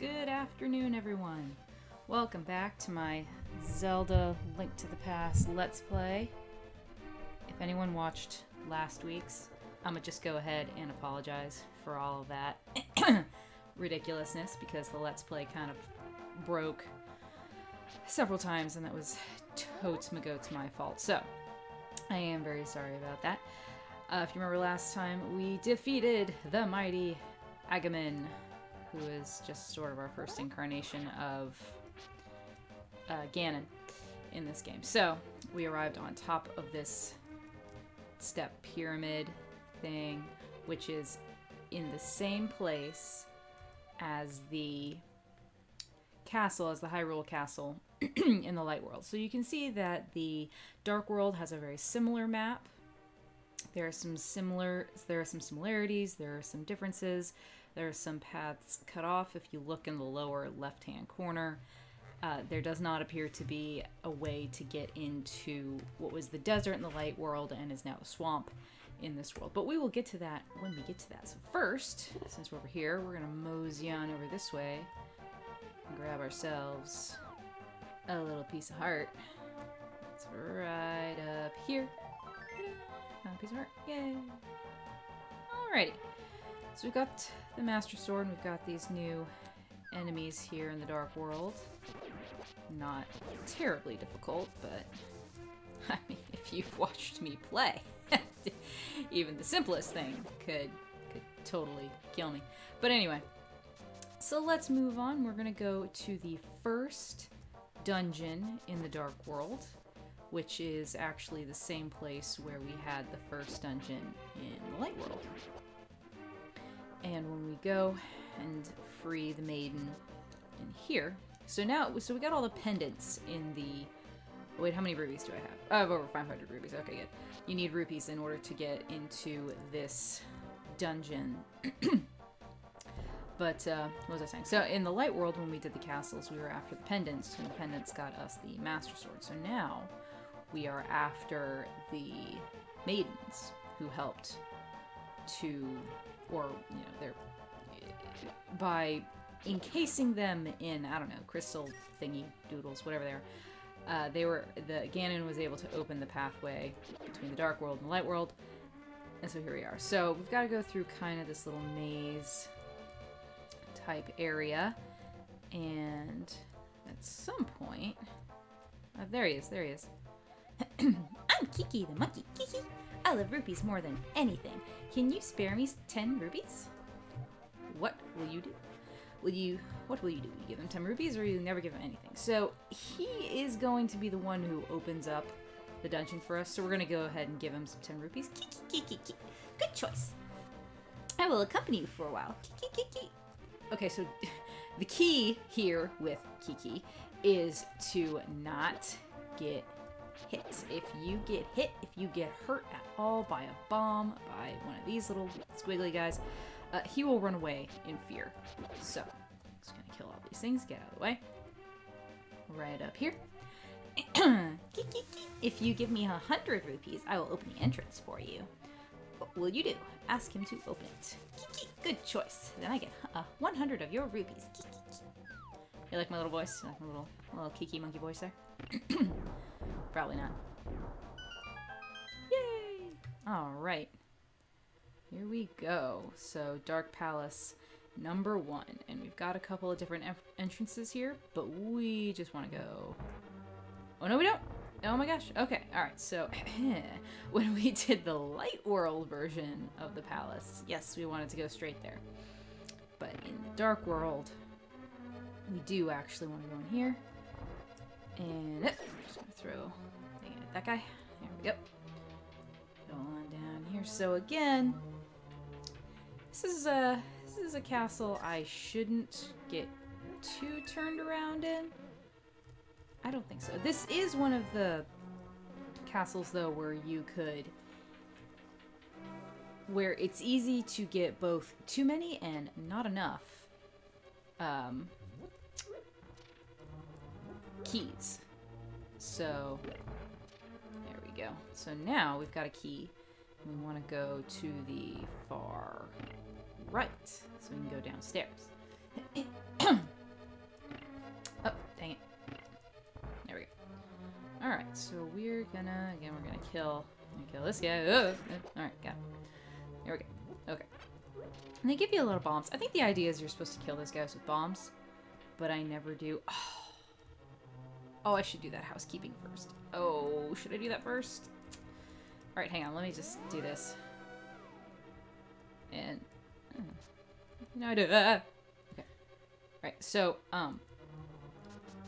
Good afternoon, everyone. Welcome back to my Zelda Link to the Past Let's Play. If anyone watched last week's, I'm gonna just go ahead and apologize for all of that ridiculousness because the Let's Play kind of broke several times and that was totes my fault. So, I am very sorry about that. If you remember last time, we defeated the mighty Agaman, who is just sort of our first incarnation of Ganon in this game. So, we arrived on top of this step pyramid thing, which is in the same place as the castle, as the Hyrule Castle in the Light World. So you can see that the Dark World has a very similar map. There are some similarities, there are some differences. There are some paths cut off. If you look in the lower left-hand corner, there does not appear to be a way to get into what was the desert in the Light World and is now a swamp in this world. But we will get to that when we get to that. So first, since we're over here, we're going to mosey on over this way and grab ourselves a little piece of heart. It's right up here. Found a piece of heart. Yay! Alrighty. So we've got the Master Sword, and we've got these new enemies here in the Dark World. Not terribly difficult, but I mean, if you've watched me play, even the simplest thing could totally kill me. But anyway, so let's move on. We're gonna go to the first dungeon in the Dark World, which is actually the same place where we had the first dungeon in the Light World. And when we go and free the maiden in here, so we got all the pendants in the, wait, how many rubies do I have? I have over 500 rubies, okay, good. You need rupees in order to get into this dungeon. But, what was I saying? So in the Light World, when we did the castles, we were after the pendants, and the pendants got us the Master Sword. So now, we are after the maidens who helped to, or, you know, they're, by encasing them in, I don't know, crystal thingy doodles, whatever they are, Ganon was able to open the pathway between the Dark World and the Light World, and so here we are. So we've got to go through kind of this little maze type area, and at some point, there he is. I'm Kiki the monkey. Kiki, I love rupees more than anything. Can you spare me 10 rupees? What will you do? What will you do? Will you give him 10 rupees, or will you never give him anything? So he is going to be the one who opens up the dungeon for us. So we're gonna go ahead and give him some 10 rupees. Kiki. Good choice. I will accompany you for a while. Kiki. Okay, so the key here with Kiki is to not get hit. If you get hit, if you get hurt at all by a bomb, by one of these little squiggly guys, he will run away in fear. So, just gonna kill all these things, get out of the way. Right up here. If you give me 100 rupees, I will open the entrance for you. What will you do? Ask him to open it. Good choice. Then I get 100 of your rupees. You like my little voice? You like my little Kiki monkey voice there? Probably not. Yay! Alright. Here we go. So, Dark Palace number 1. And we've got a couple of different entrances here, but we just want to go... Oh, no, we don't! Oh my gosh. Okay, alright. So, when we did the Light World version of the palace, yes, we wanted to go straight there. But in the Dark World, we do actually want to go in here. And I'm just gonna throw that guy. There we go. Go on down here. So again, this is a castle I shouldn't get too turned around in. I don't think so. This is one of the castles though where it's easy to get both too many and not enough keys. So there we go. So now we've got a key. We want to go to the far right, so we can go downstairs. Again, we're gonna kill this guy. Ugh. Alright, got it. There we go. Okay. And they give you a lot of bombs. I think the idea is you're supposed to kill those guys with bombs, but I never do. Oh, I should do that housekeeping first. Oh, should I do that first? Alright, hang on. Let me just do this. And... no, I do. Okay. Alright, so,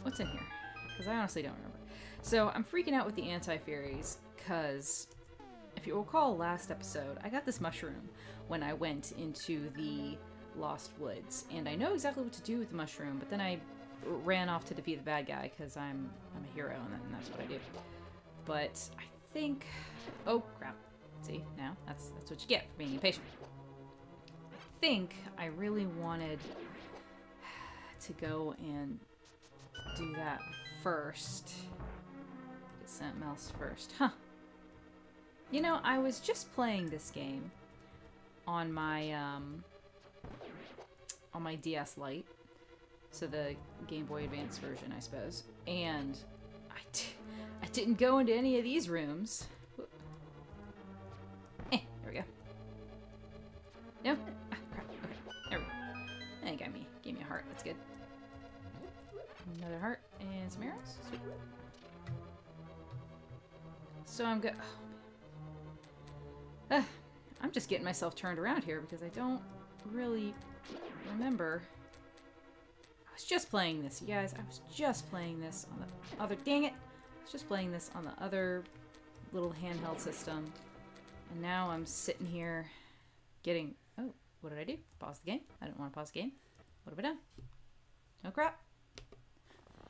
what's in here? Because I honestly don't remember. So, I'm freaking out with the anti-fairies, because if you recall last episode, I got this mushroom when I went into the Lost Woods, and I know exactly what to do with the mushroom, but then I ran off to defeat the bad guy, because I'm a hero, and that's what I do. But I think... oh, crap. See, now, that's what you get for being impatient. I think I really wanted to go and do that first. Get something else first. Huh. You know, I was just playing this game on my DS Lite, so the Game Boy Advance version, I suppose, and I didn't go into any of these rooms. There we go. No? Ah, crap. Okay, there we go. I think I gave me a heart. That's good. Another heart and some arrows. Sweet. So I'm good. Oh, I'm just getting myself turned around here because I don't really remember. I was just playing this, you guys. I was just playing this on the other... dang it! I was just playing this on the other little handheld system. And now I'm sitting here getting... oh, what did I do? Pause the game? I didn't want to pause the game. What have I done? Oh, crap.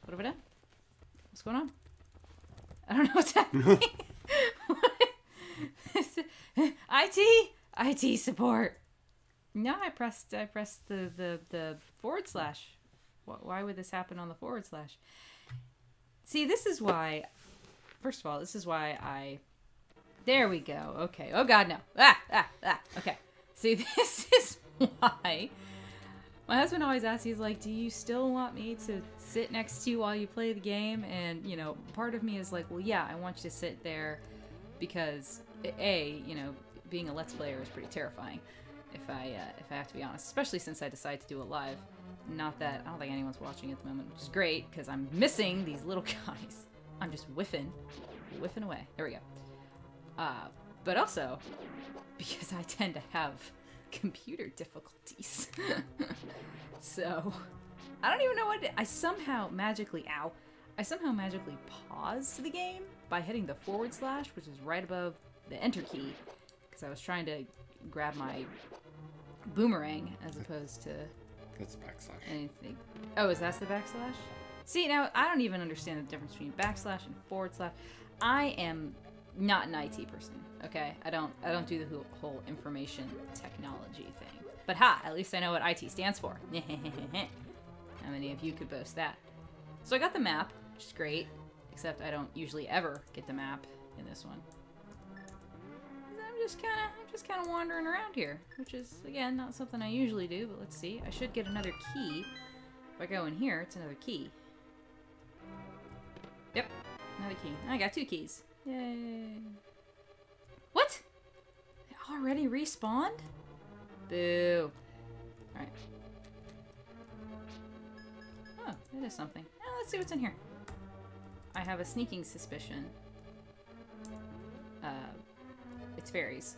What have I done? What's going on? I don't know what's happening. IT support. No, I pressed the forward slash. Why would this happen on the forward slash? See, this is why. First of all, this is why I. There we go. Okay. Oh God, no. Okay. See, this is why. My husband always asks, he's like, do you still want me to sit next to you while you play the game? And, you know, part of me is like, well, yeah, I want you to sit there because, you know, being a Let's Player is pretty terrifying, if I have to be honest, especially since I decided to do it live. Not that, I don't think anyone's watching at the moment, which is great, because I'm missing these little guys. I'm just whiffing away. There we go. But also, because I tend to have computer difficulties. So, I don't even know what I somehow magically paused the game by hitting the forward slash, which is right above the enter key, because I was trying to grab my boomerang as opposed to... that's backslash. Anything. Oh, is that the backslash? See, now I don't even understand the difference between backslash and forward slash. I am not an IT person, okay? I don't do the whole information technology thing. But ha, at least I know what IT stands for. How many of you could boast that? So I got the map, which is great, except I don't usually ever get the map in this one. I'm just kind of wandering around here, which is, again, not something I usually do, but let's see. I should get another key. If I go in here, it's another key. Yep, another key. I got 2 keys. Yay. What? It already respawned? Boo. Alright. Oh, that is something. Now let's see what's in here. I have a sneaking suspicion. It's fairies.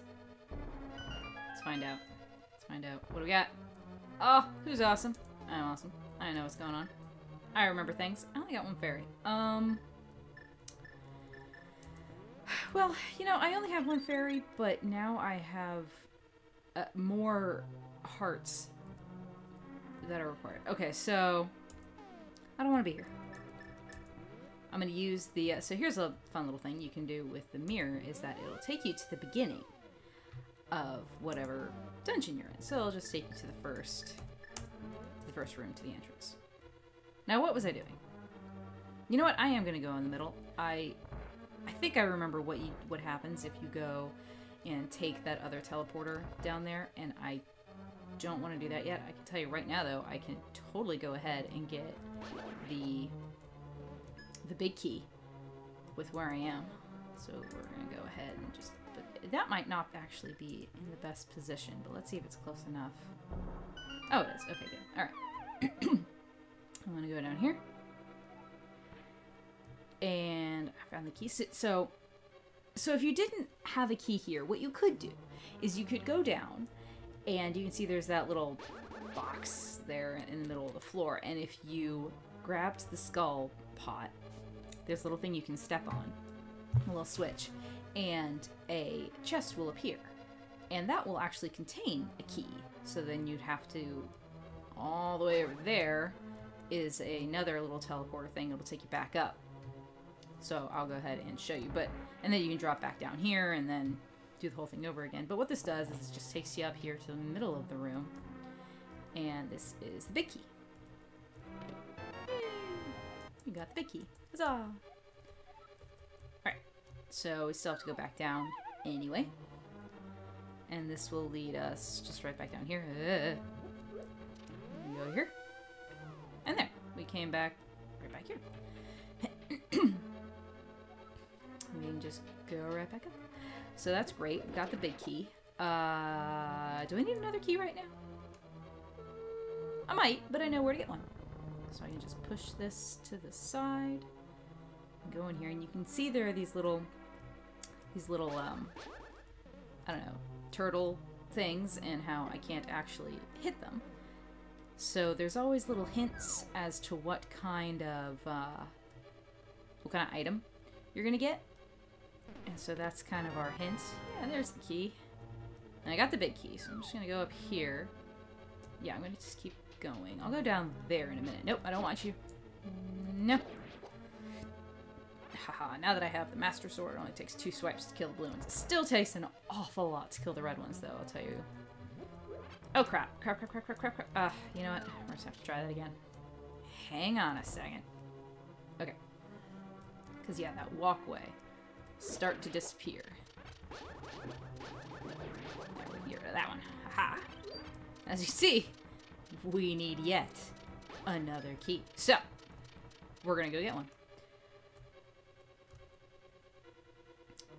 Let's find out. What do we got? Oh, who's awesome? I'm awesome. I know what's going on. I remember things. I only got 1 fairy. Well, you know, I only have 1 fairy, but now I have more hearts that are required. Okay, so I don't want to be here. I'm going to use the... so here's a fun little thing you can do with the mirror, is that it'll take you to the beginning of whatever dungeon you're in. So it'll just take you to the first room, to the entrance. Now, what was I doing? You know what? I am going to go in the middle. I think I remember what happens if you go and take that other teleporter down there, and I don't want to do that yet. I can tell you right now, though, I can totally go ahead and get the big key with where I am. So we're going to go ahead and just... But that might not actually be in the best position, but let's see if it's close enough. Oh, it is. Okay, good. Alright. I'm going to go down here. And I found the key. So if you didn't have a key here, what you could do is you could go down, and you can see there's that little box there in the middle of the floor. And if you grabbed the skull pot, there's a little thing you can step on, a little switch, and a chest will appear. And that will actually contain a key. So then you'd have to, all the way over there is another little teleporter thing that'll take you back up. So I'll go ahead and show you. And then you can drop back down here and then do the whole thing over again. But what this does is it just takes you up here to the middle of the room. And this is the big key. Yay! You got the big key. Huzzah! Alright, so we still have to go back down anyway. And this will lead us just right back down here. We go here. And there. We came back right back here. We can just go right back up. So that's great. We got the big key. Do I need another key right now? I might, but I know where to get one. So I can just push this to the side. And go in here, and you can see there are these little, I don't know, turtle things, and how I can't actually hit them. So there's always little hints as to what kind of item you're gonna get. And so that's kind of our hint. Yeah, there's the key. And I got the big key, so I'm just gonna go up here. Yeah, I'm gonna just keep going. I'll go down there in a minute. Nope, I don't want you. No. Haha, now that I have the Master Sword, it only takes 2 swipes to kill the blue ones. It still takes an awful lot to kill the red ones, though, I'll tell you. Oh, crap. Crap. You know what? We're just have to try that again. Hang on a second. Okay. Because, yeah, that walkway start to disappear. Get rid of that one. Haha. As you see, we need yet another key. So, we're going to go get one.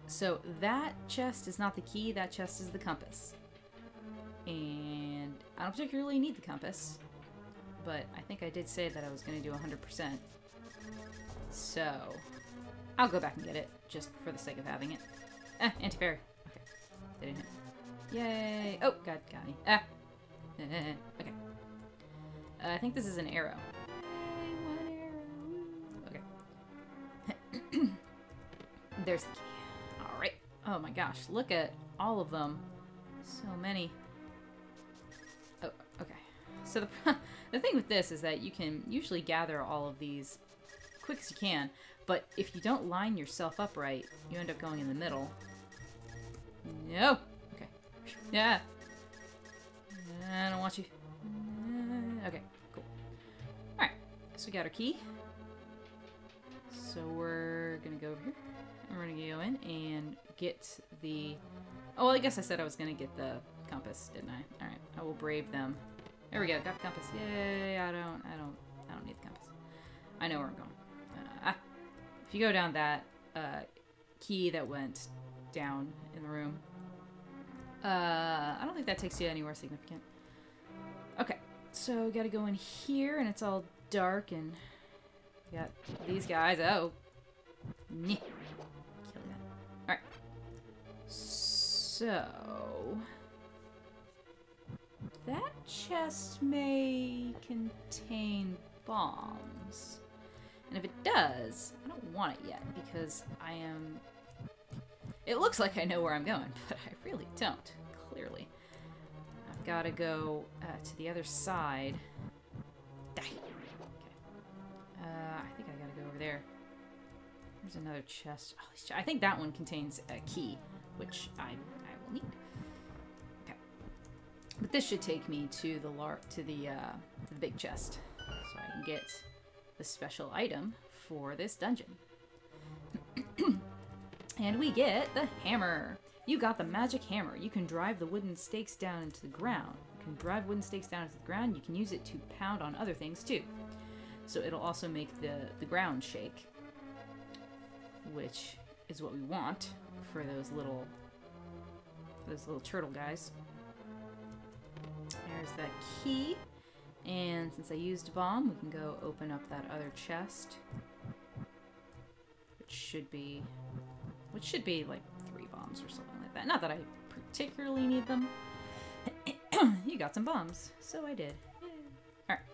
So, that chest is not the key. That chest is the compass. And I don't particularly need the compass, but I think I did say that I was going to do 100%. So, I'll go back and get it, just for the sake of having it. Anti-fairy. Okay. They didn't hit me. Yay! Oh, God, got me. Okay. I think this is an arrow. Yay, one arrow. Okay. There's the key. Alright. Oh my gosh, look at all of them. So many. Oh, okay. So the thing with this is that you can usually gather all of these quick as you can, but if you don't line yourself up right, you end up going in the middle. No! Okay. Yeah! I don't want you. Okay, cool. Alright, so we got our key. So we're gonna go over here. And we're gonna go in and get the... Oh, well, I guess I said I was gonna get the compass, didn't I? Alright, I will brave them. There we go, got the compass. Yay, I don't need the compass. I know where I'm going. If you go down that key that went down in the room, I don't think that takes you anywhere significant. Okay, so we gotta go in here, and it's all dark, and we got these guys. Oh. Kill that. Alright. So... that chest may contain bombs. And if it does, I don't want it yet, because I am... It looks like I know where I'm going, but I really don't, clearly. I've got to go to the other side. Die. Okay. I think I got to go over there. There's another chest. Oh, I think that one contains a key, which I will need. Okay. But this should take me to the big chest, so I can get the special item for this dungeon. And we get the hammer. You got the magic hammer. You can drive the wooden stakes down into the ground. You can drive wooden stakes down into the ground. You can use it to pound on other things too. So it'll also make the ground shake, which is what we want for those little turtle guys. There's that key. And since I used a bomb, we can go open up that other chest. Which should be like 3 bombs or something like that. Not that I particularly need them. You got some bombs. So I did. Alright.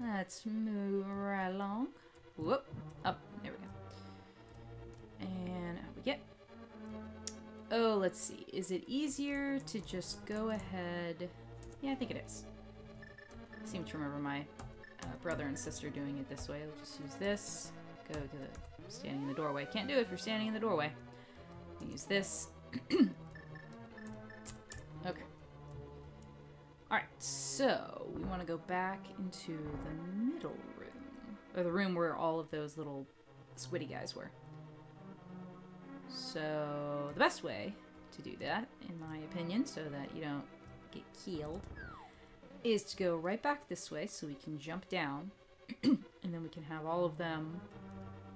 Let's move right along. Whoop. Up. There we go. And out we get. Oh, let's see. Is it easier to just go ahead? Yeah, I think it is. I seem to remember my brother and sister doing it this way. I'll just use this. Go to the standing in the doorway. Can't do it if you're standing in the doorway. Use this. Okay. Alright, so we want to go back into the middle room. Or the room where all of those little squiddy guys were. So the best way to do that, in my opinion, so that you don't get killed, is to go right back this way so we can jump down. And then we can have all of them...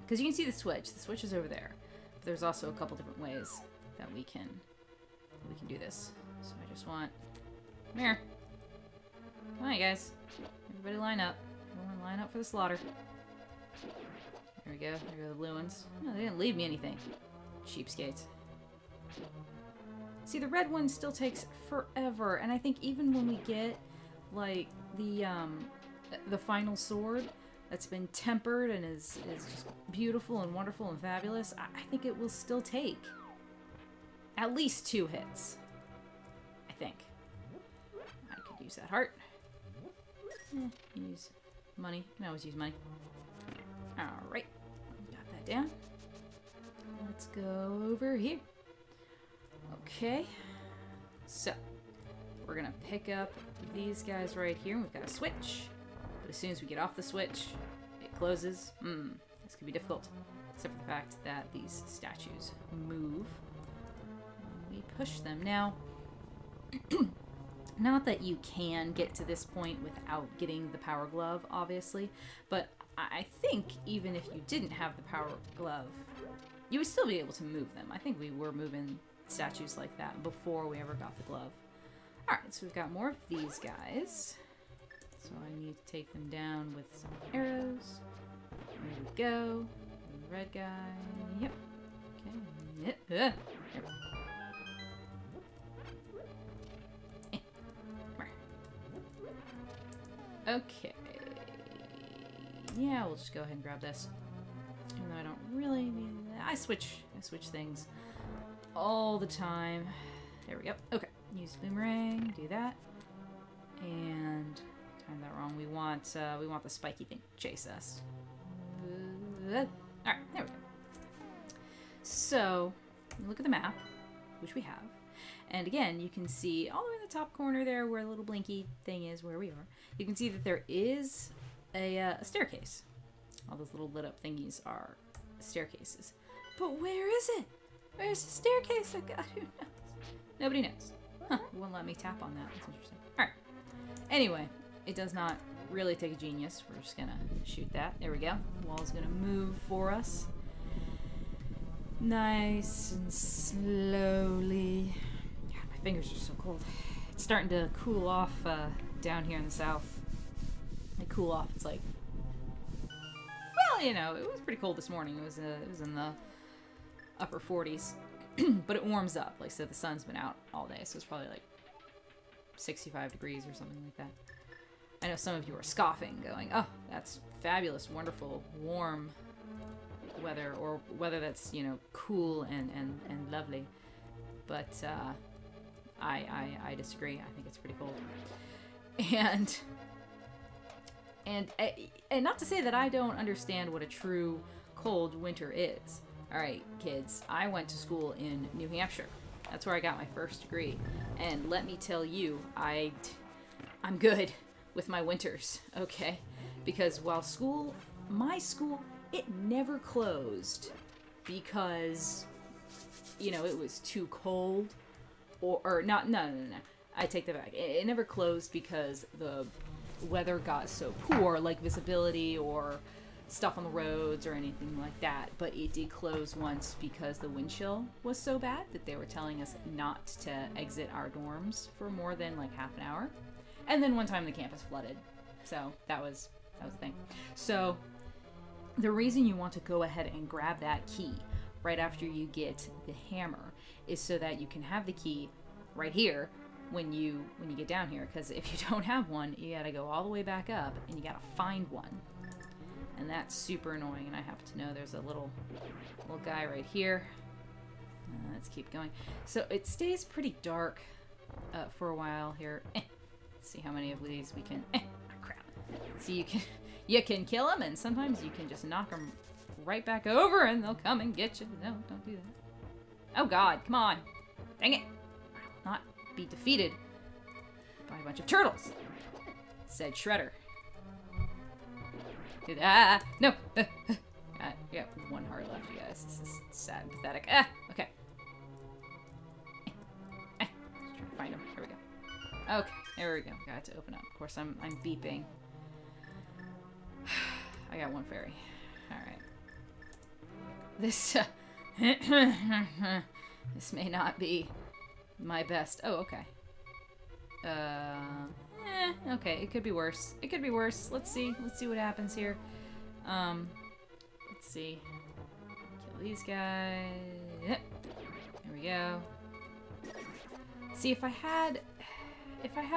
Because you can see the switch. The switch is over there. But there's also a couple different ways that we can do this. So I just want... Come here. Come on, you guys. Everybody line up. Everyone line up for the slaughter. There we go. There go the blue ones. No, they didn't leave me anything. Cheapskates. See, the red one still takes forever. And I think even when we get, like, the final sword that's been tempered and is just beautiful and wonderful and fabulous, I think it will still take at least 2 hits. I think. I could use that heart. Use money. Can always use money. Alright. Got that down. Let's go over here. Okay. So, we're gonna pick up these guys right here. We've got a switch. But as soon as we get off the switch, it closes. This could be difficult. Except for the fact that these statues move when we push them. Now, not that you can get to this point without getting the power glove, obviously, but I think even if you didn't have the power glove, you would still be able to move them. I think we were moving statues like that before we ever got the glove. Alright, so we've got more of these guys. So I need to take them down with some arrows. There we go. The red guy. Yep. Okay. There we go. Okay. Yeah, we'll just go ahead and grab this. Even though I don't really need that. I switch things all the time. There we go. Okay. Use boomerang, do that. And timed that wrong. We want the spiky thing to chase us. Alright, there we go. So, look at the map, which we have. And again, you can see all the way in the top corner there where the little blinky thing is, where we are. You can see that there is a staircase. All those little lit up thingies are staircases. But where is it? Where's the staircase? Oh God, who knows? Nobody knows. Huh, it won't let me tap on that. That's interesting. Alright. Anyway, it does not really take a genius. We're just gonna shoot that. There we go. The wall's gonna move for us. Nice and slowly. God, my fingers are so cold. It's starting to cool off down here in the south. Like cool off. It's like, well, you know, it was pretty cold this morning. It was in the upper 40s, but it warms up. Like, so the sun's been out all day, so it's probably like 65 degrees or something like that. I know some of you are scoffing, going, "Oh, that's fabulous, wonderful, warm weather," or weather that's, you know, cool and lovely. But I disagree. I think it's pretty cold. And not to say that I don't understand what a true cold winter is. All right, kids, I went to school in New Hampshire. That's where I got my first degree. And let me tell you, I'm good with my winters, okay? Because while my school, it never closed because, you know, it was too cold or not, no. I take that back. It never closed because the weather got so poor, like visibility or stuff on the roads or anything like that, but it did close once because the wind chill was so bad that they were telling us not to exit our dorms for more than like half an hour. And then one time the campus flooded, so that was the thing. So the reason you want to go ahead and grab that key right after you get the hammer is so that you can have the key right here when you get down here, because if you don't have one, you gotta go all the way back up and you gotta find one. And that's super annoying, and I happen to know there's a little guy right here. Let's keep going. So it stays pretty dark for a while here. Let's see how many of these we can... crap. So you can kill them, and sometimes you can just knock them right back over, and they'll come and get you. No, don't do that. Oh God, come on. Dang it. I will not be defeated by a bunch of turtles, said Shredder. No. Yeah, one heart left, you guys. This is sad and pathetic. Okay. Just trying to find him. Here we go. Okay, there we go. Got it to open up. Of course, I'm beeping. I got one fairy. Alright. This, this may not be my best. Oh, okay. Okay, it could be worse. It could be worse. Let's see. Let's see what happens here. Let's see. Kill these guys. There we go. See, if I had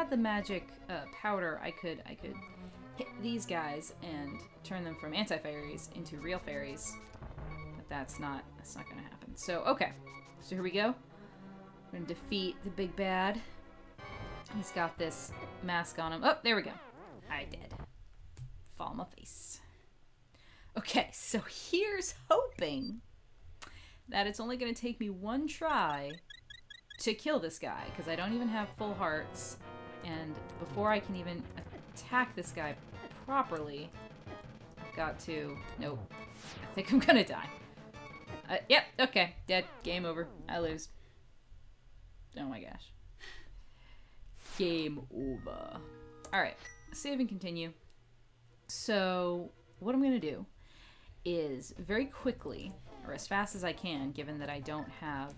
the magic powder, I could hit these guys and turn them from anti-fairies into real fairies. But that's not gonna happen. So, okay. So here we go. We're gonna defeat the big bad. He's got this mask on him. Oh, there we go. I did. Fall on my face. Okay, so here's hoping that it's only going to take me one try to kill this guy, because I don't even have full hearts, and before I can even attack this guy properly, I've got to... Nope. I think I'm going to die. Yep, okay. Dead. Game over. I lose. Oh my gosh. Game over. Alright, save and continue. So, what I'm going to do is very quickly, or as fast as I can, given that I don't have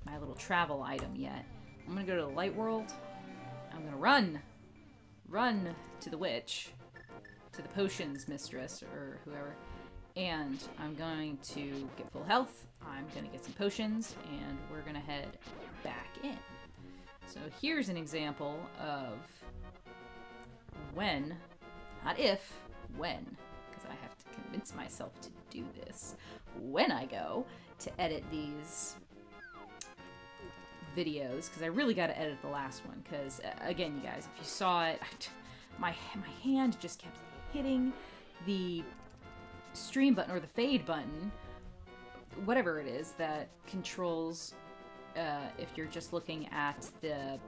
my little travel item yet, I'm going to go to the light world. I'm going to run to the witch, to the potions mistress, or whoever, and I'm going to get full health. I'm going to get some potions, and we're going to head back in. So here's an example of when, not if, when, because I have to convince myself to do this, when I go to edit these videos, because I really got to edit the last one, because, again, you guys, if you saw it, my hand just kept hitting the stream button, or the fade button, whatever it is that controls... if you're just looking at the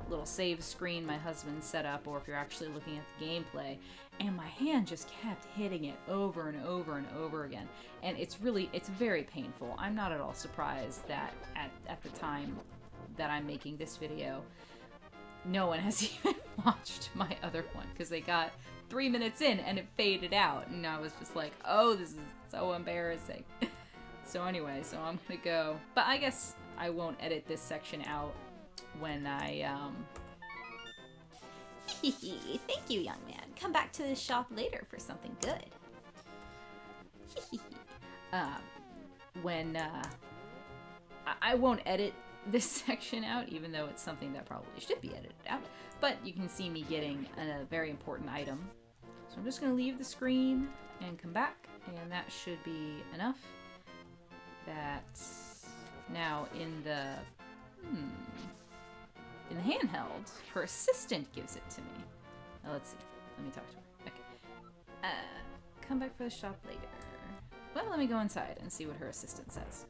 little save screen my husband set up, or if you're actually looking at the gameplay, and my hand just kept hitting it over and over and over again. And it's very painful. I'm not at all surprised that at the time that I'm making this video, no one has even watched my other one, because they got 3 minutes in and it faded out, and I was just like, oh, this is so embarrassing. So anyway, so I'm gonna go, but I guess I won't edit this section out when I, Thank you, young man. Come back to the shop later for something good. I won't edit this section out, even though it's something that probably should be edited out, but you can see me getting a very important item. So I'm just gonna leave the screen and come back, and that should be enough. That's now in the handheld, her assistant gives it to me. Now let's see. Let me talk to her. Okay. Come back for the shop later. Well, let me go inside and see what her assistant says.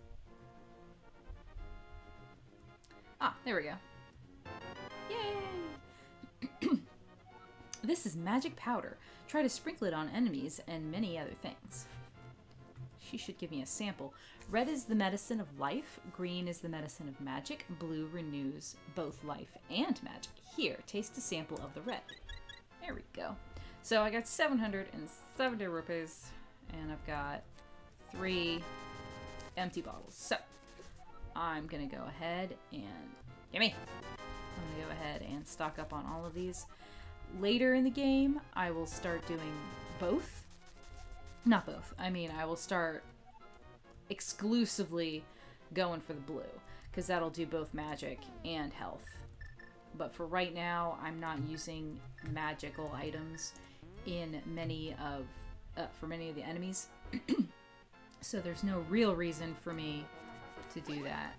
Ah, there we go. Yay! This is magic powder. Try to sprinkle it on enemies and many other things. She should give me a sample. Red is the medicine of life, green is the medicine of magic, blue renews both life and magic. Here, taste a sample of the red. There we go. So I got 770 rupees, and I've got 3 empty bottles. So I'm gonna go ahead and gimme. I'm gonna go ahead and stock up on all of these. Later in the game, I will start doing both. Not both. I mean, I will start exclusively going for the blue, because that'll do both magic and health. But for right now, I'm not using magical items in many of for many of the enemies. So there's no real reason for me to do that,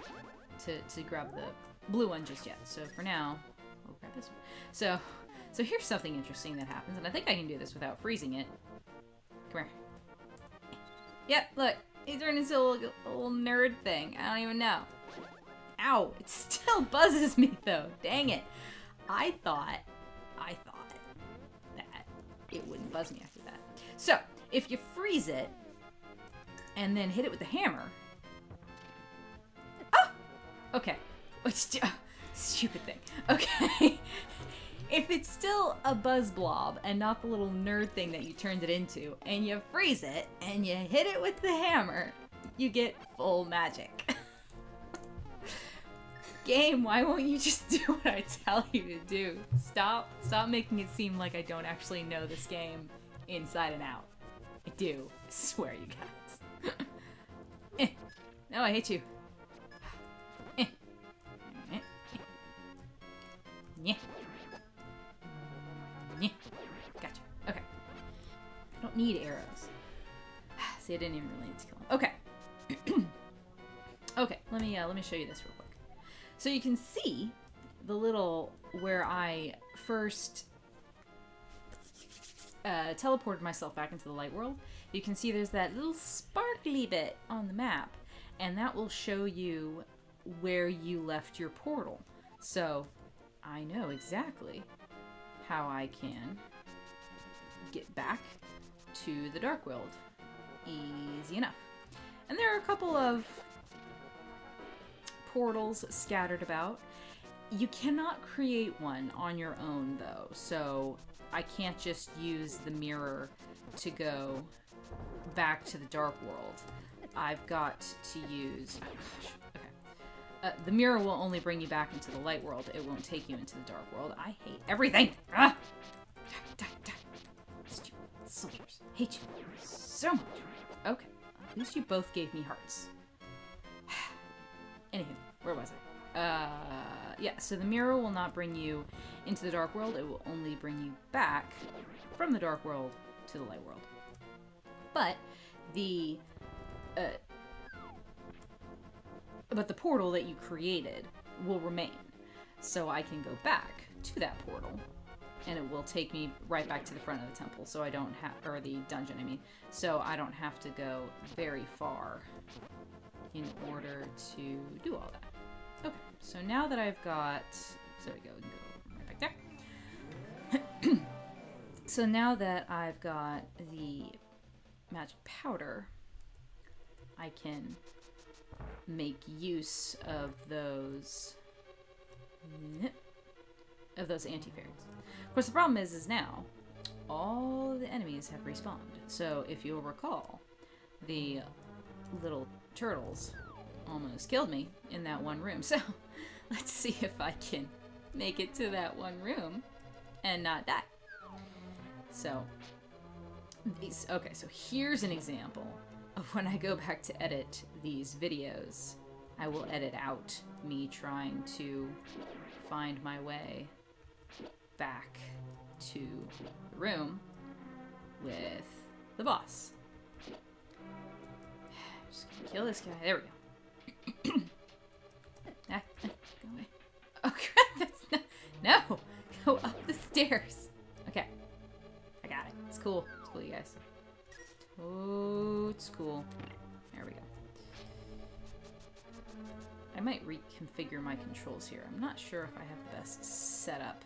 to grab the blue one just yet. So for now, we'll grab this one. So here's something interesting that happens, and I think I can do this without freezing it. Come here. Yep, look, he turned into a little nerd thing. I don't even know. Ow, it still buzzes me though. Dang it. I thought that it wouldn't buzz me after that. So, if you freeze it and then hit it with the hammer. Oh! Okay. Stupid thing. Okay. If it's still a buzz blob and not the little nerd thing that you turned it into, and you freeze it and you hit it with the hammer, you get full magic. Game, why won't you just do what I tell you to do? Stop making it seem like I don't actually know this game inside and out. I do. I swear, you guys. No, I hate you. Yeah. Gotcha. Okay. I don't need arrows. See, I didn't even really need to kill him. Okay. Okay, let me show you this real quick. So you can see the little where I first teleported myself back into the light world. You can see there's that little sparkly bit on the map, and that will show you where you left your portal. So I know exactly how I can get back to the dark world. Easy enough. And there are a couple of portals scattered about. You cannot create one on your own though, so I can't just use the mirror to go back to the dark world. I've got to use... oh gosh, okay. The mirror will only bring you back into the light world. It won't take you into the dark world. I hate everything! Ah! Die. Stupid soldiers. Hate you so much. Okay, at least you both gave me hearts. Anywho, where was I? Yeah, so the mirror will not bring you into the dark world. It will only bring you back from the dark world to the light world. But the portal that you created will remain. So I can go back to that portal, and it will take me right back to the front of the temple, so I don't have, or the dungeon, I mean, so I don't have to go very far in order to do all that. Okay, so now that I've got... so we can go right back there. So now that I've got the magic powder, I can make use of those anti-fairies. Of course, the problem is now all the enemies have respawned. So if you'll recall, the little turtles almost killed me in that one room. So let's see if I can make it to that one room and not die. So okay, so here's an example of when I go back to edit these videos. I will edit out me trying to find my way back to the room with the boss. Just gonna kill this guy. There we go. Go away. Oh crap, that's not... no! Go up the stairs. Okay. I got it. It's cool. It's cool, you guys. Oh, it's cool. There we go. I might reconfigure my controls here. I'm not sure if I have the best setup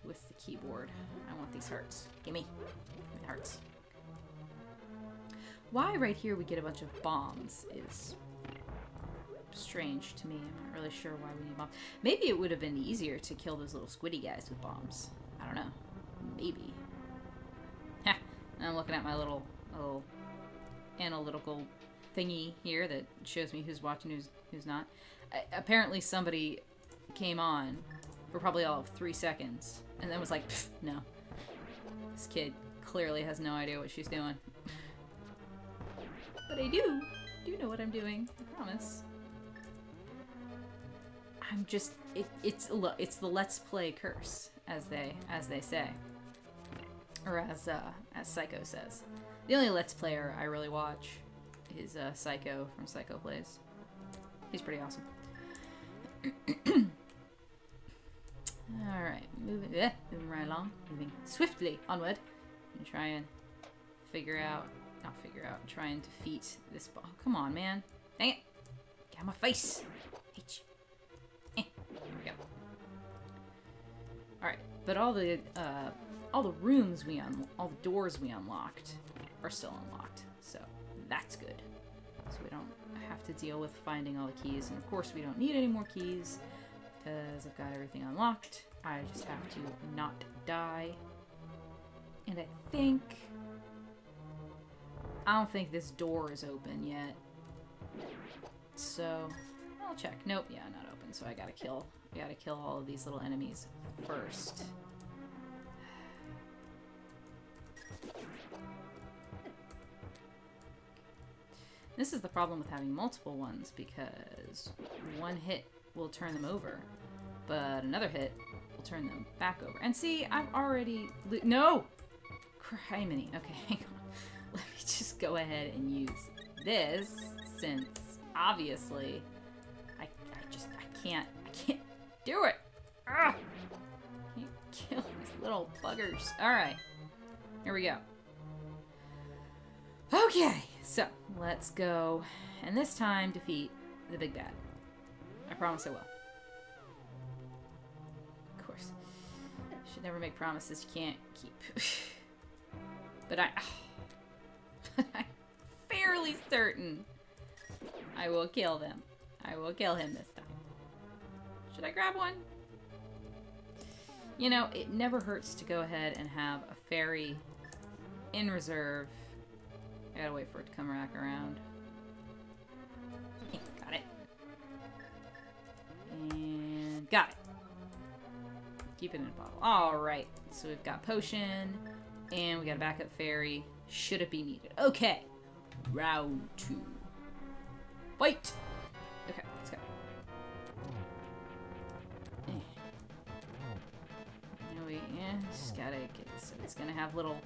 with the keyboard. I want these hearts. Gimme. Give me hearts. Why right here we get a bunch of bombs is strange to me. I'm not really sure why we need bombs. Maybe it would have been easier to kill those little squiddy guys with bombs. I don't know. Maybe. I'm looking at my little analytical thingy here that shows me who's watching, who's not. Apparently somebody came on for probably all of 3 seconds and then was like, no. This kid clearly has no idea what she's doing. But I do know what I'm doing, I promise. I'm just, it's the Let's Play curse, as they say. Or as Psycho says. The only Let's Player I really watch is Psycho from Psycho Plays. He's pretty awesome. Alright, moving right along. Moving swiftly onward. And try and try and defeat this ball. Come on, man. Dang it. Get out of my face. H. There we go. Alright, but all the rooms all the doors we unlocked are still unlocked. So that's good. So we don't have to deal with finding all the keys. And of course we don't need any more keys because I've got everything unlocked. I just have to not die. And I don't think this door is open yet. So I'll check. Nope, yeah, not open. So I gotta kill all of these little enemies first. This is the problem with having multiple ones, because one hit will turn them over, but another hit will turn them back over. And see, I've already... No! Criminy. Okay, hang on. Let me just go ahead and use this, since obviously I can't do it. Ah! I can't kill these little buggers. Alright, here we go. Okay, so let's go, and this time defeat the big bad. I promise I will. Of course. Should never make promises you can't keep. But I'm fairly certain I will kill them. I will kill him this time. Should I grab one? You know, it never hurts to go ahead and have a fairy in reserve. I gotta wait for it to come back around. Got it. And got it. Keep it in a bottle. Alright, so we've got potion, and we got a backup fairy, should it be needed. Okay, round 2. Fight! Okay, let's go. Just gotta get this. So he's gonna have little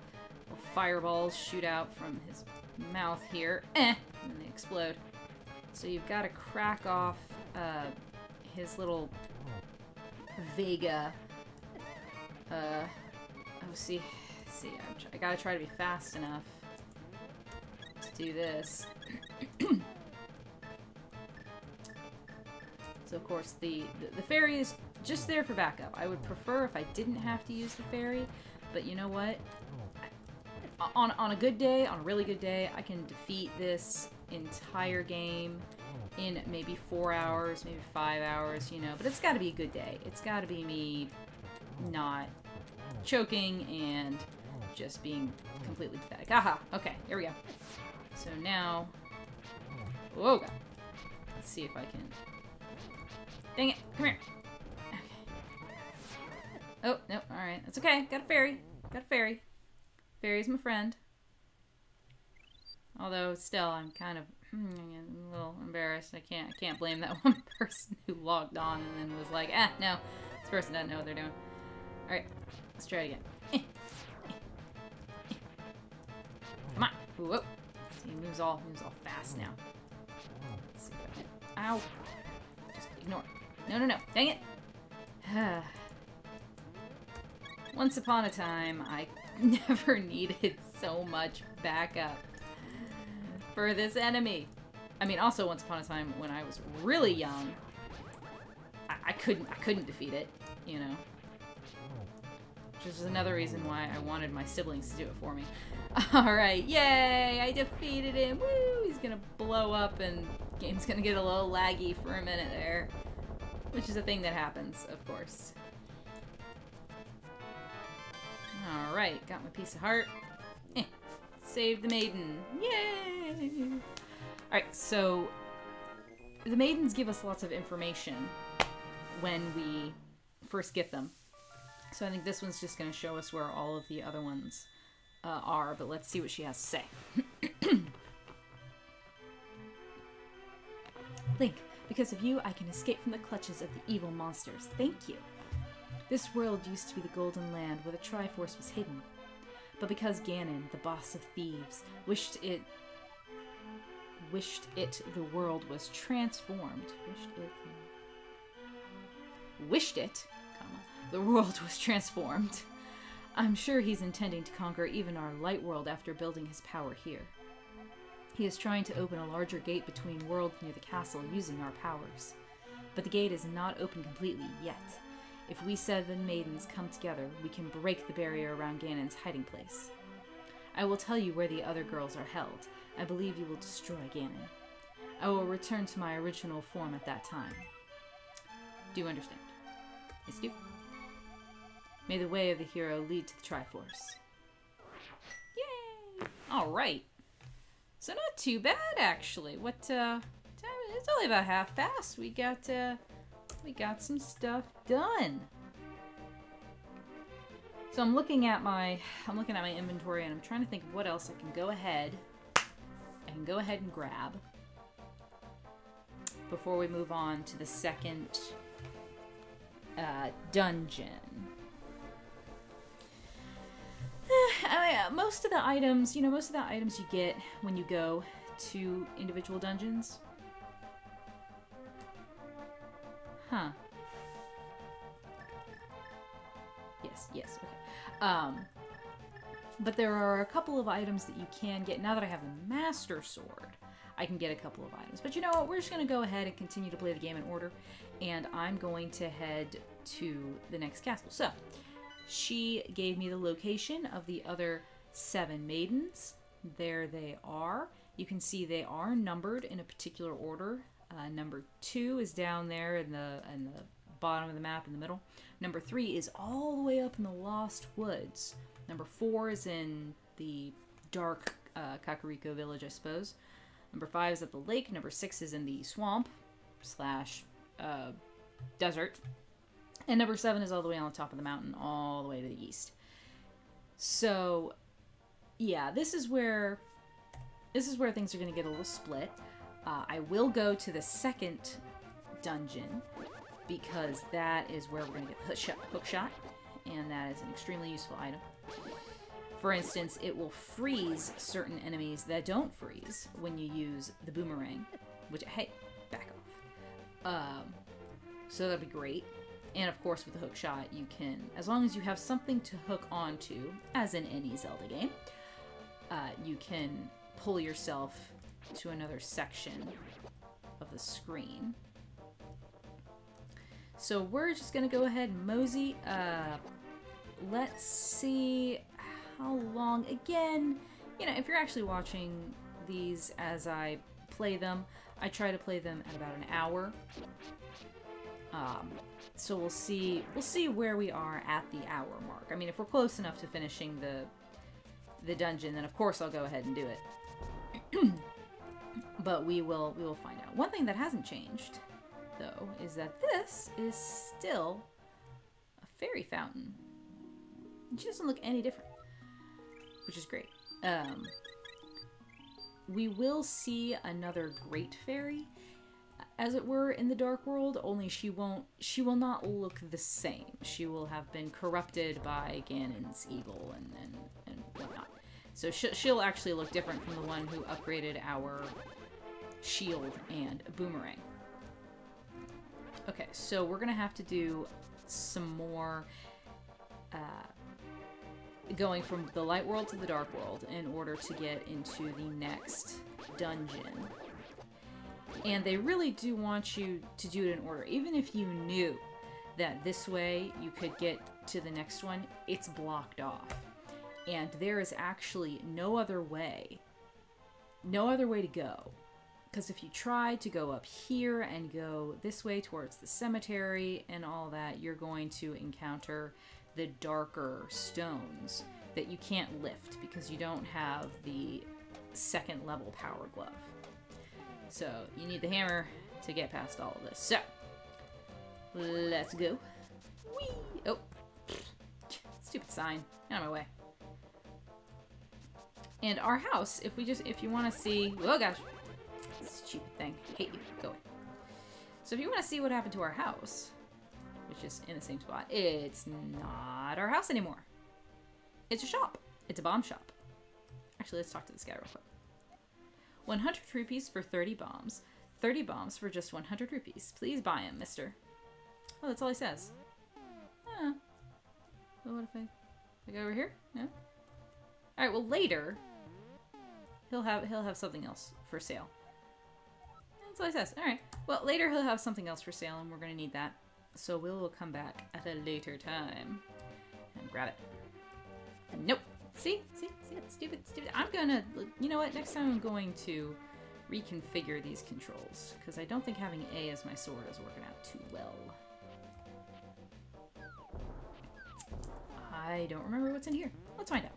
fireballs shoot out from his mouth here. And then they explode. So you've got to crack off his little Vega. See, I gotta try to be fast enough to do this. So of course the fairy is just there for backup. I would prefer if I didn't have to use the fairy, but you know what? On a good day, on a really good day, I can defeat this entire game in maybe 4 hours, maybe 5 hours, you know, but it's gotta be a good day. It's gotta be me not choking and just being completely pathetic. Aha! Okay, here we go. So now... Whoa, God. Let's see if I can... Dang it! Come here! Okay. Oh, no, alright. That's okay. Got a fairy. Got a fairy. Fairy's my friend. Although, still, I'm kind of a little embarrassed. I can't blame that one person who logged on and then was like, no. This person doesn't know what they're doing. Alright, let's try it again. Come on. Ooh, whoa. See, he moves all fast now. Let's see if I can... Ow! Just ignore it. No. Dang it! Once upon a time, I never needed so much backup for this enemy. I mean, also once upon a time when I was really young, I couldn't defeat it, you know. Which is another reason why I wanted my siblings to do it for me. Alright, yay! I defeated him! Woo! He's gonna blow up and the game's gonna get a little laggy for a minute there. Which is a thing that happens, of course. Alright, got my piece of heart. Save the maiden. Yay! Alright, so the maidens give us lots of information when we first get them. So I think this one's just going to show us where all of the other ones are, but let's see what she has to say. Link, because of you, I can escape from the clutches of the evil monsters. Thank you. This world used to be the Golden Land where the Triforce was hidden. But because Ganon, the boss of thieves, wished it the world was transformed. The world was transformed. I'm sure he's intending to conquer even our light world after building his power here. He is trying to open a larger gate between worlds near the castle using our powers. But the gate is not open completely yet. If we 7 maidens come together, we can break the barrier around Ganon's hiding place. I will tell you where the other girls are held. I believe you will destroy Ganon. I will return to my original form at that time. Do you understand? Yes, do. May the way of the hero lead to the Triforce. Yay! Alright. So not too bad, actually. What, time? It's only about half past. We got some stuff done. So I'm looking at my inventory and I'm trying to think of what else I can go ahead and grab before we move on to the second dungeon. Most of the items you get when you go to individual dungeons. Huh. Yes, okay. But there are a couple of items that you can get. Now that I have the Master Sword, I can get a couple of items. But you know what? We're just going to go ahead and continue to play the game in order. And I'm going to head to the next castle. So, she gave me the location of the other 7 maidens. There they are. You can see they are numbered in a particular order. Number 2 is down there in the bottom of the map in the middle. Number 3 is all the way up in the Lost Woods. Number 4 is in the dark Kakariko village, I suppose. Number 5 is at the lake. Number 6 is in the swamp / desert. And number 7 is all the way on the top of the mountain, all the way to the east. So, yeah, this is where things are going to get a little split. I will go to the second dungeon because that is where we're going to get the hook shot, and that is an extremely useful item. For instance, it will freeze certain enemies that don't freeze when you use the boomerang, which, hey, back off. So that'd be great. And of course, with the hook shot, you can, as long as you have something to hook onto, as in any Zelda game, you can pull yourself to another section of the screen. So we're just gonna go ahead and mosey. Let's see how long. Again, you know, if you're actually watching these as I play them, I try to play them at about an hour. So we'll see where we are at the hour mark. I mean, if we're close enough to finishing the dungeon, then of course I'll go ahead and do it. But we will find out. One thing that hasn't changed, though, is that this is still a fairy fountain. She doesn't look any different, which is great. We will see another great fairy, as it were, in the Dark World, only she will not look the same. She will have been corrupted by Ganon's evil and whatnot. So she'll actually look different from the one who upgraded our shield and boomerang. Okay, so we're gonna have to do some more going from the light world to the dark world in order to get into the next dungeon. And they really do want you to do it in order. Even if you knew that this way you could get to the next one, it's blocked off. And there is actually no other way to go. Because if you try to go up here and go this way towards the cemetery and all that, you're going to encounter the darker stones that you can't lift because you don't have the second level power glove. So you need the hammer to get past all of this. So let's go. Whee! Oh, stupid sign. Get out of my way. And our house, if you want to see, oh gosh, stupid thing, hate you, go away. So if you want to see what happened to our house, which is in the same spot, it's not our house anymore. It's a shop. It's a bomb shop. Actually, let's talk to this guy real quick. 100 rupees for 30 bombs. 30 bombs for just 100 rupees. Please buy him, mister. Oh, that's all he says. Well, what if I go over here? No? Alright, well later he'll have something else for sale. That's all he says. Alright. Well, later he'll have something else for sale and we're gonna need that. So we'll come back at a later time and grab it. Nope. See? It's stupid. I'm gonna, you know what? Next time I'm going to reconfigure these controls because I don't think having A as my sword is working out too well. I don't remember what's in here. Let's find out.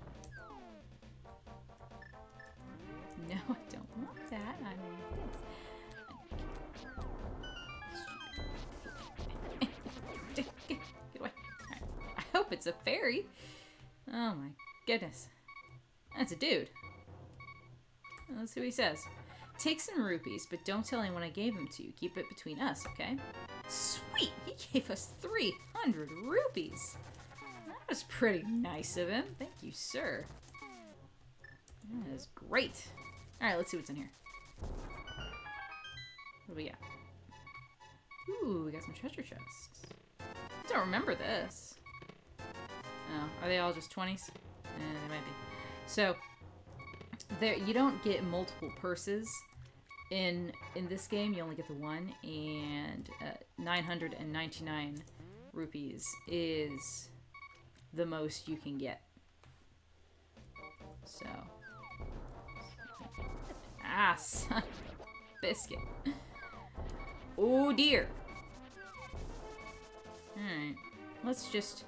No, I don't want that. I want this. Get away. Right. I hope it's a fairy. Oh my goodness. That's a dude. Let's see what he says. Take some rupees, but don't tell anyone I gave them to you. Keep it between us, okay? Sweet! He gave us 300 rupees. That was pretty nice of him. Thank you, sir. That is great. Alright, let's see what's in here. What do we got? Ooh, we got some treasure chests. I don't remember this. Oh, are they all just 20s? They might be. So, there you don't get multiple purses in this game. You only get the one, and 999 rupees is the most you can get. So, son of a biscuit. Oh dear. Alright. Let's just...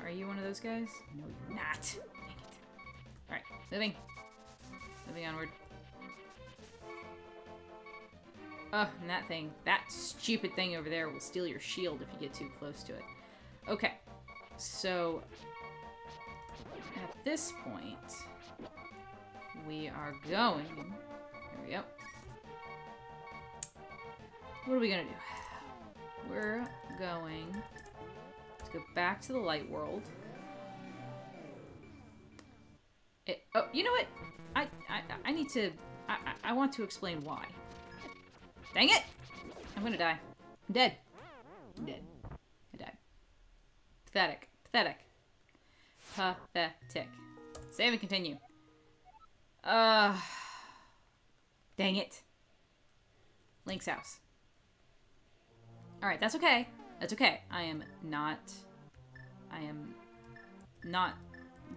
Are you one of those guys? No, you're not. Dang it. Alright, moving. Moving onward. Oh, and that stupid thing over there will steal your shield if you get too close to it. Okay. So, at this point, we are going... Here we go. What are we gonna do? We're going to go back to the light world. Oh, you know what? I need to... I want to explain why. Dang it! I'm gonna die. I'm dead. I'm dead. I died. Pathetic. Pathetic. Pathetic. Save and continue. Dang it. Link's house. Alright, that's okay. That's okay. I am not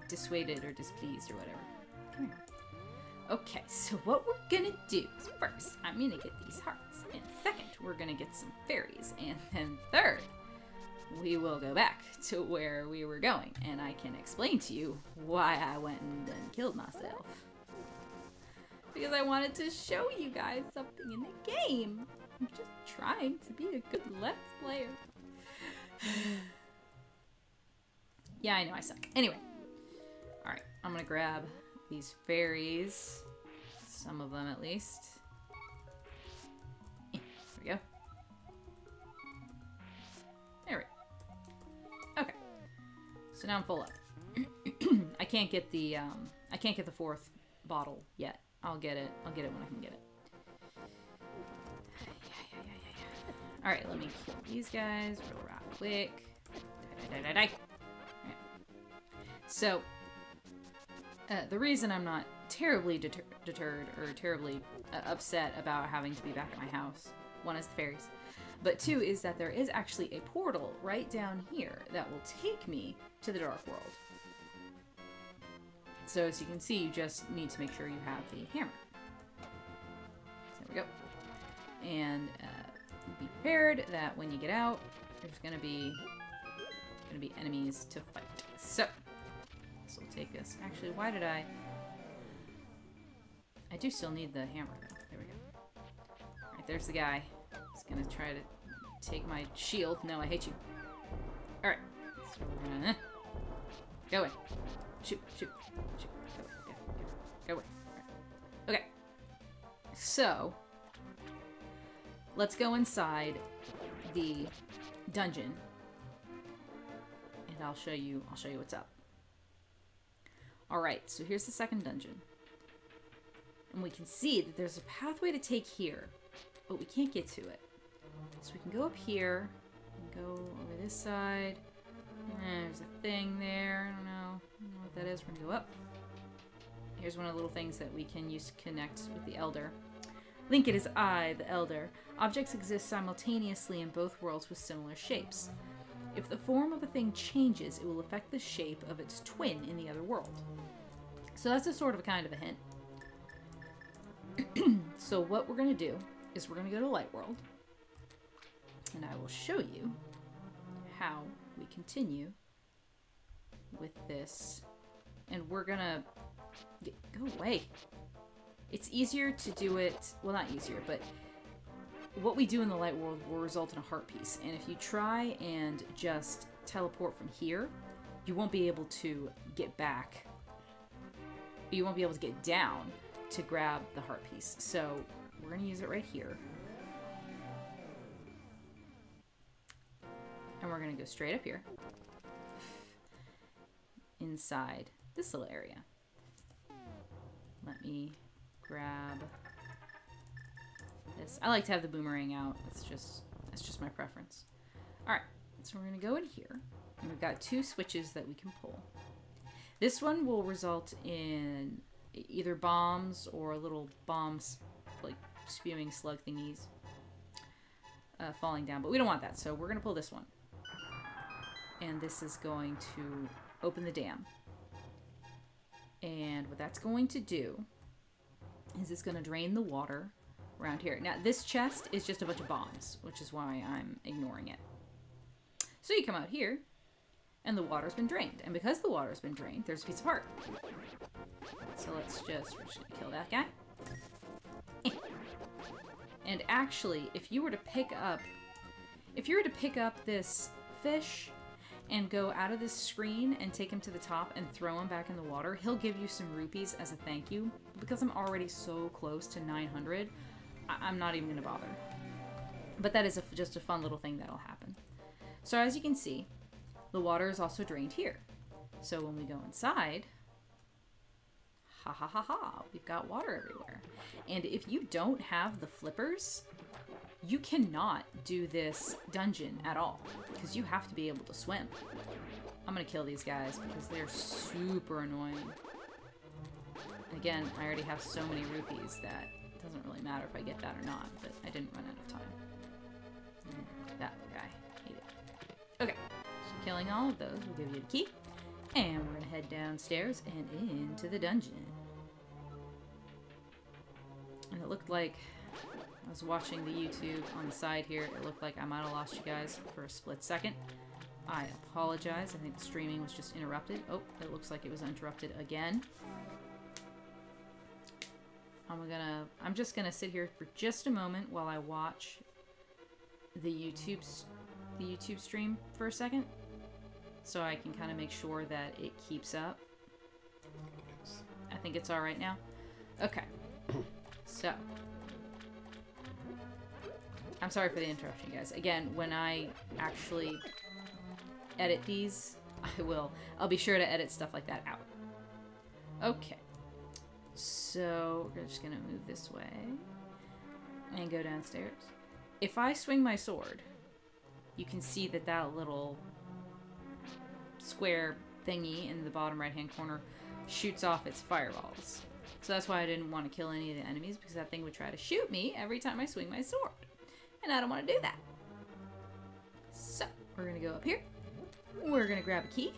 dissuaded or displeased or whatever. Come here. Okay, so what we're gonna do is first, I'm gonna get these hearts. And second, we're gonna get some fairies. And then third, we will go back to where we were going. And I can explain to you why I went and killed myself. Because I wanted to show you guys something in the game. I'm just trying to be a good Let's Player. Yeah, I know I suck. Anyway. Alright, I'm gonna grab these fairies. Some of them at least. There we go. There we go. Okay. So now I'm full up. I can't get the fourth bottle yet. I'll get it when I can get it. Alright, let me kill these guys real quick. Die. Right. So, the reason I'm not terribly deterred or terribly upset about having to be back at my house, one is the fairies, but two is that there is actually a portal right down here that will take me to the Dark World. So as you can see, you just need to make sure you have the hammer. So there we go. And be prepared that when you get out, there's gonna be enemies to fight. So take this. Actually, why did I do still need the hammer, though. There we go. Alright, there's the guy. He's gonna try to take my shield. No, I hate you. Alright. So we're gonna... Go away. Shoot, shoot, shoot. Go away. Yeah, yeah. Go away. Right. Okay. So, let's go inside the dungeon. And I'll show you what's up. Alright, so here's the second dungeon. And we can see that there's a pathway to take here, but we can't get to it. So we can go up here, and go over this side. There's a thing there, I don't know what that is. We're gonna go up. Here's one of the little things that we can use to connect with the Elder. Link, it is I, the Elder. Objects exist simultaneously in both worlds with similar shapes. If the form of a thing changes, it will affect the shape of its twin in the other world. So that's a sort of a kind of a hint. So what we're going to do is we're going to go to Light World, and I will show you how we continue with this. And we're going to... Go away. It's easier to do it... Well, not easier, but what we do in the Light World will result in a heart piece. And if you try and just teleport from here, you won't be able to get back. You won't be able to get down to grab the heart piece. So we're going to use it right here. And we're going to go straight up here. Inside this little area. Let me grab this. I like to have the boomerang out. That's just my preference. Alright, so we're going to go in here. And we've got two switches that we can pull. This one will result in either bombs or little bombs, like spewing slug thingies, falling down. But we don't want that, so we're going to pull this one. And this is going to open the dam. And what that's going to do is it's going to drain the water around here. Now, this chest is just a bunch of bombs, which is why I'm ignoring it. So you come out here, and the water's been drained. And because the water's been drained, there's a piece of heart. So we're just gonna kill that guy. And actually, if you were to pick up this fish and go out of this screen and take him to the top and throw him back in the water, he'll give you some rupees as a thank you. Because I'm already so close to 900, I'm not even gonna bother. But that is just a fun little thing that'll happen. So as you can see, the water is also drained here. So when we go inside, ha ha ha ha, we've got water everywhere. And if you don't have the flippers, you cannot do this dungeon at all, because you have to be able to swim. I'm gonna kill these guys because they're super annoying. Again, I already have so many rupees that it doesn't really matter if I get that or not, but I didn't run out of time. That guy, hate it. Okay. Killing all of those will give you the key. And we're going to head downstairs and into the dungeon. And it looked like, I was watching the YouTube on the side here, it looked like I might have lost you guys for a split second. I apologize. I think the streaming was just interrupted. Oh, it looks like it was interrupted again. I'm just going to sit here for just a moment while I watch the YouTube stream for a second. So I can kind of make sure that it keeps up. I think it's all right now. Okay. So. I'm sorry for the interruption, guys. Again, when I actually edit these, I'll be sure to edit stuff like that out. Okay. So we're just gonna move this way and go downstairs. If I swing my sword, you can see that little square thingy in the bottom right hand corner shoots off its fireballs. So that's why I didn't want to kill any of the enemies, because that thing would try to shoot me every time I swing my sword. And I don't want to do that. So, we're going to go up here. We're going to grab a key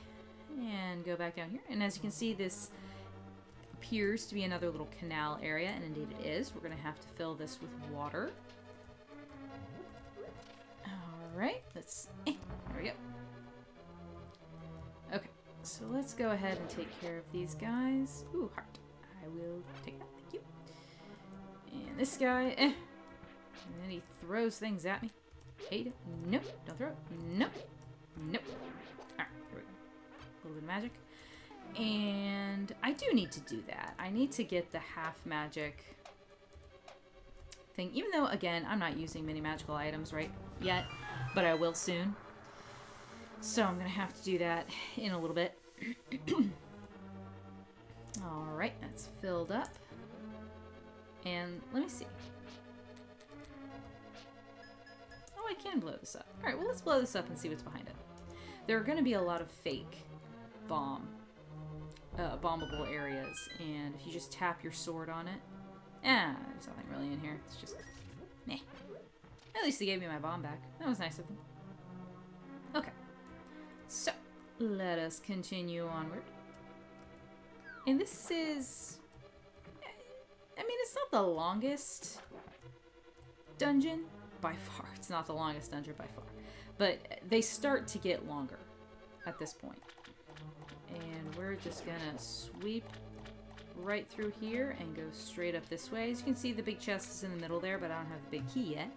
and go back down here. And as you can see, this appears to be another little canal area, and indeed it is. We're going to have to fill this with water. Alright, there we go. Okay, So let's go ahead and take care of these guys. Ooh, heart. I will take that. Thank you. And this guy, And then he throws things at me. Hate it. Nope. Don't throw it. Nope. Nope. Alright, here we go. A little bit of magic. And I do need to do that. I need to get the half magic thing. Even though, again, I'm not using many magical items right yet. But I will soon. So I'm going to have to do that in a little bit. Alright, that's filled up. And let me see. Oh, I can blow this up. Alright, well, let's blow this up and see what's behind it. There are going to be a lot of fake bombable areas. And if you just tap your sword on it... there's nothing really in here. It's just... meh. At least they gave me my bomb back. That was nice of them. Okay. So, let us continue onward. And this is... I mean, it's not the longest dungeon by far. It's not the longest dungeon by far. But they start to get longer at this point. And we're just gonna sweep right through here and go straight up this way. As you can see, the big chest is in the middle there, but I don't have the big key yet.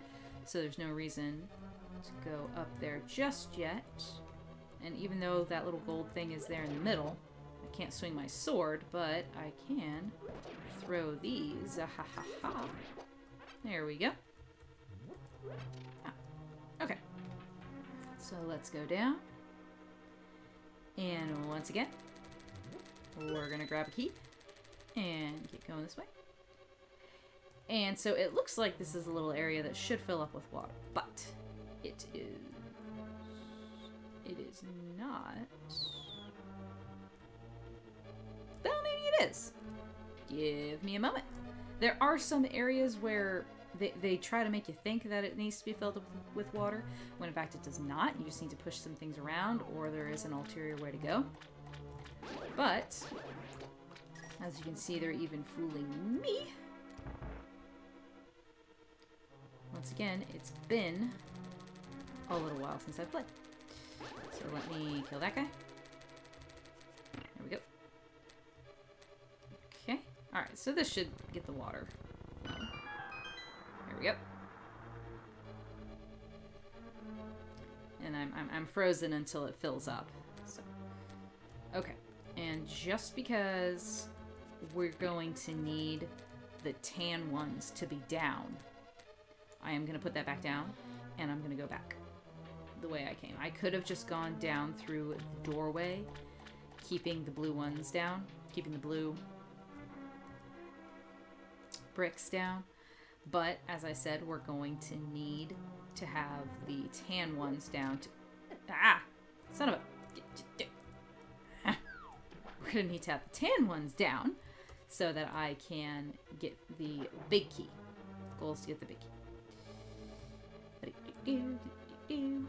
So there's no reason to go up there just yet. And even though that little gold thing is there in the middle, I can't swing my sword, but I can throw these. Ha ha ha. There we go. Ah. Okay. So let's go down. And once again, we're going to grab a key and keep going this way. And so it looks like this is a little area that should fill up with water, but it is not. Well, maybe it is. Give me a moment. There are some areas where they try to make you think that it needs to be filled up with water, when in fact it does not. You just need to push some things around, or there is an ulterior way to go. But, as you can see, they're even fooling me. Once again, it's been a little while since I've played. So let me kill that guy. There we go. Okay. Alright, so this should get the water. There we go. And I'm frozen until it fills up. So. Okay. And just because we're going to need the tan ones to be down, I am going to put that back down, and I'm going to go back the way I came. I could have just gone down through the doorway, keeping the blue ones down, keeping the blue bricks down. But, as I said, we're going to need to have the tan ones down to... Son of a... We're going to need to have the tan ones down so that I can get the big key. The goal is to get the big key. And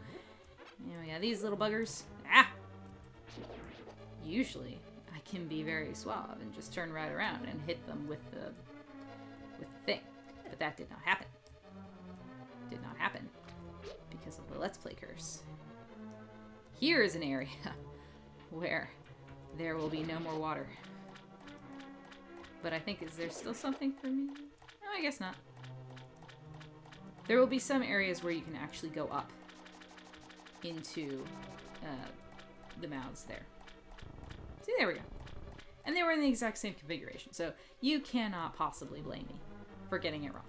we got these little buggers. Usually, I can be very suave and just turn right around and hit them with the thing. But that did not happen. Did not happen because of the Let's Play curse. Here is an area where there will be no more water. But I think, is there still something for me? No, I guess not. There will be some areas where you can actually go up into the mouths there. See, there we go. And they were in the exact same configuration, so you cannot possibly blame me for getting it wrong.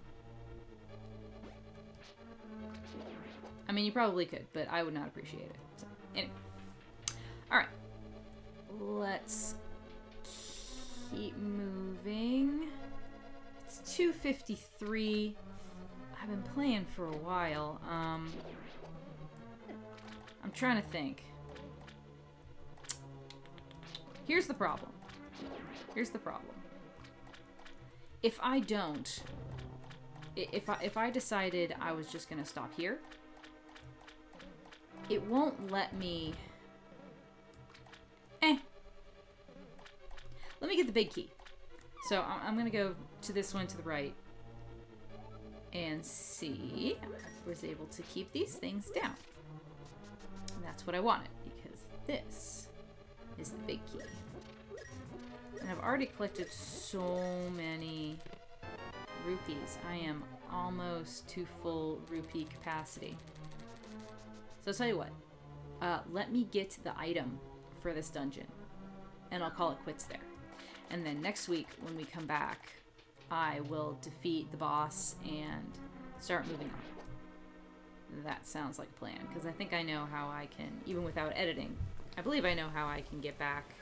I mean, you probably could, but I would not appreciate it. So, anyway. Alright. Let's keep moving. It's 2:53. I've been playing for a while. I'm trying to think. Here's the problem. Here's the problem. If I don't... If I decided I was just going to stop here, it won't let me... Let me get the big key. So I'm going to go to this one to the right and see if I was able to keep these things down. And that's what I wanted, because this is the big key. And I've already collected so many rupees. I am almost to full rupee capacity. So I'll tell you what. Let me get the item for this dungeon, and I'll call it quits there. And then next week, when we come back, I will defeat the boss and start moving on. That sounds like a plan, because I think I know how I can, even without editing, I believe I know how I can get back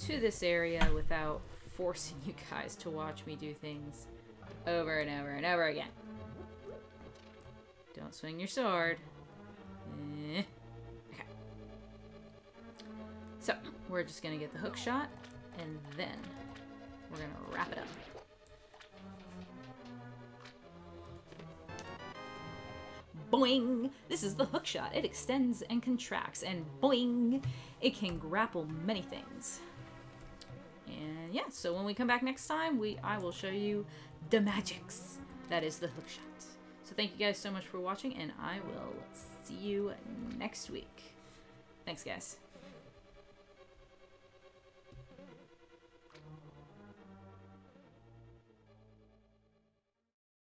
to this area without forcing you guys to watch me do things over and over and over again. Don't swing your sword. Okay. So, we're just gonna get the hook shot, and then we're gonna wrap it up. Boing! This is the hook shot. It extends and contracts, and boing! It can grapple many things. And yeah, so when we come back next time, I will show you the magics. That is the hook shot. So thank you guys so much for watching, and I will see you next week. Thanks, guys.